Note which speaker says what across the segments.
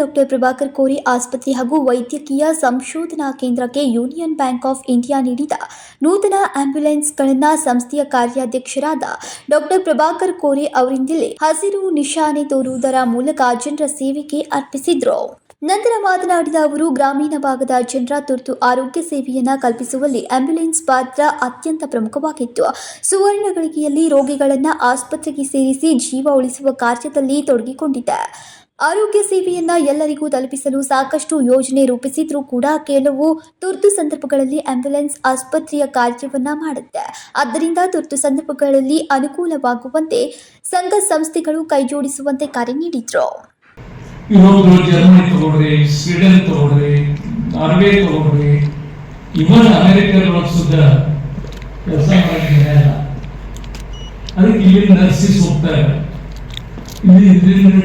Speaker 1: Doctor Prabhakar Kore ಆಸ್ಪತ್ರೆ ಹಾಗೂ ವೈದ್ಯಕೀಯ ಸಂಶೋಧನಾ ಕೇಂದ್ರಕ್ಕೆ ಯೂನಿಯನ್ ಬ್ಯಾಂಕ್ ಆಫ್ ಇಂಡಿಯಾ ನೀಡಿದ ನೂತನ ಆಂಬ್ಯುಲೆನ್ಸ್ಗಳನ್ನು ಸಂಸ್ಥೆಯ ಕಾರ್ಯಾಧ್ಯಕ್ಷರಾದ ಡಾಕ್ಟರ್ ಪ್ರಭಾಕರ್ ಕೋರೆ ಅವರಿಂದಲೇ ಹಸಿರು ನಿಶಾನೆ ತೋರುವುದರ ಮೂಲಕ ಜನರ ಸೇವೆಗೆ ಅರ್ಪಿಸಿದರು. ನಂತರ ಮಾತನಾಡಿದ ಅವರು, ಗ್ರಾಮೀಣ ಭಾಗದ ಜನರ ತುರ್ತು ಆರೋಗ್ಯ ಸೇವೆಯನ್ನು ಕಲ್ಪಿಸುವಲ್ಲಿ ಆಂಬ್ಯುಲೆನ್ಸ್ ಪಾತ್ರ ಅತ್ಯಂತ ಪ್ರಮುಖವಾಗಿತ್ತು. ಸುವರ್ಣ ಗಳಿಗೆಯಲ್ಲಿ ರೋಗಿಗಳನ್ನು ಆಸ್ಪತ್ರೆಗೆ ಸೇರಿಸಿ ಜೀವ ಉಳಿಸುವ ಕಾರ್ಯದಲ್ಲಿ ತೊಡಗಿಕೊಂಡಿದೆ. ಆರೋಗ್ಯ ಸೇವೆಯನ್ನು ಎಲ್ಲರಿಗೂ ತಲುಪಿಸಲು ಸಾಕಷ್ಟು ಯೋಜನೆ ರೂಪಿಸಿದ್ರೂ ಕೂಡ ಕೆಲವು ತುರ್ತು ಸಂದರ್ಭಗಳಲ್ಲಿ ಆಂಬ್ಯುಲೆನ್ಸ್ ಆಸ್ಪತ್ರೆಯ ಕಾರ್ಯವನ್ನ ಮಾಡುತ್ತೆ. ಆದ್ದರಿಂದ ತುರ್ತು ಸಂದರ್ಭಗಳಲ್ಲಿ ಅನುಕೂಲವಾಗುವಂತೆ ಸಂಘ ಸಂಸ್ಥೆಗಳು ಕೈಜೋಡಿಸುವಂತೆ ಕರೆ ನೀಡಿದ್ರು.
Speaker 2: ಯುರೋಪ್ಗಳು ಜರ್ಮನಿ ತಗೊಳ್ರಿ, ಸ್ವೀಡನ್ ತಗೊಳ್ರಿ, ನಾರ್ವೆ ತಗೊಳ್ರಿ, ಇವನ್ ಅಮೆರಿಕದೊಳಗೆ ಸುದ್ದ ಕೆಲಸ ಮಾಡಿದ್ದಾರೆ. ಅದಕ್ಕೆ ಇಲ್ಲಿ ನರ್ಸಿಸ್ ಹೋಗ್ತಾರೆ. ಇಲ್ಲಿ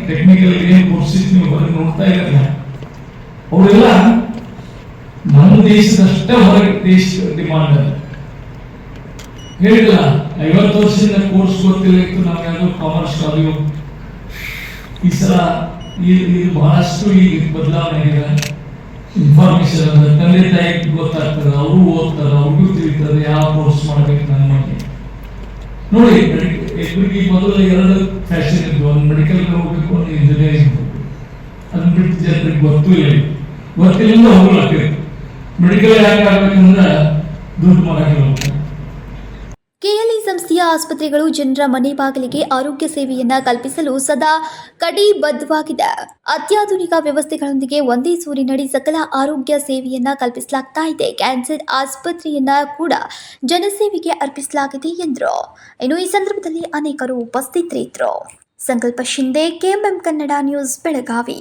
Speaker 2: ಟೆಕ್ನಿಕಲ್ ಏನ್ ಕೋರ್ಸಿಸ್ ನೀವು ಹೊರಗೆ ನೋಡ್ತಾ ಇರಲ್ಲ, ಅವರೆಲ್ಲ ನಮ್ಮ ದೇಶದಷ್ಟೇ ಹೊರಗೆ ದೇಶ ಡಿಮಾಂಡ್ ಅಲ್ಲ. ಹೇಳಿಲ್ಲ 50 ವರ್ಷದಿಂದ ಕೋರ್ಸ್ ಗೊತ್ತಿಲ್ಲ ಇತ್ತು, ನಾವು ಯಾವ್ದು ಕಾಮರ್ಸ್ ಕಾಲೇಜು. ಈ ಸಲ ಇದು ಬಹಳಷ್ಟು ಈಗ ಬದಲಾವಣೆ ಆಗಿದೆ. ಇನ್ಫಾರ್ಮೇಶನ್ ಅದ, ತಂದೆ ತಾಯಿಗೆ ಗೊತ್ತಾಗ್ತದೆ, ಅವರು ಓದ್ತಾರೆ, ಅವ್ರಿಗೂ ತಿಳಿತದೆ ಯಾವ ಕೋರ್ಸ್ ಮಾಡ್ಬೇಕು ನನ್ನ ಮನೆ. ನೋಡಿ, ಇಬ್ಬರಿಗೆ ಮೊದಲು 2 ಫ್ಯಾಷನ್ ಇದ್ವು, ಒಂದು ಮೆಡಿಕಲ್ ಹೋಗ್ಬೇಕು, ಒಂದು ಇಂಜಿನಿಯರಿಂಗ್ ಹೋಗ್ಬೇಕು. ಅದನ್ನ ಬಿಟ್ಟು ಜನರಿಗೆ ಗೊತ್ತಿಲ್ಲ ಹೋಗ್ಲಾಗ್ತದೆ. ಮೆಡಿಕಲ್ ಯಾಕೆ ಆಗ್ಬೇಕಂದ್ರೆ ದುಡ್ಡು ಮಾಡಕ್ಕೆ ಹೋಗ್ತಾರೆ.
Speaker 1: ಕೆಎಲ್ಇ ಸಂಸ್ಥೆಯ ಆಸ್ಪತ್ರೆಗಳು ಜನರ ಮನೆ ಬಾಗಿಲಿಗೆ ಆರೋಗ್ಯ ಸೇವೆಯನ್ನ ಕಲ್ಪಿಸಲು ಸದಾ ಕಟಿಬದ್ಧವಾಗಿದೆ. ಅತ್ಯಾಧುನಿಕ ವ್ಯವಸ್ಥೆಗಳೊಂದಿಗೆ ಒಂದೇ ಸೂರಿನಡಿ ಸಕಲ ಆರೋಗ್ಯ ಸೇವೆಯನ್ನ ಕಲ್ಪಿಸಲಾಗ್ತಾ ಇದೆ. ಕ್ಯಾನ್ಸರ್ ಆಸ್ಪತ್ರೆಯನ್ನ ಕೂಡ ಜನಸೇವೆಗೆ ಅರ್ಪಿಸಲಾಗಿದೆ ಎಂದರು. ಇನ್ನು ಈ ಸಂದರ್ಭದಲ್ಲಿ ಅನೇಕರು ಉಪಸ್ಥಿತರಿದ್ದರು. ಸಂಕಲ್ಪ ಶಿಂದೆ, ಕೆಎಂಎಂ ಕನ್ನಡ ನ್ಯೂಸ್, ಬೆಳಗಾವಿ.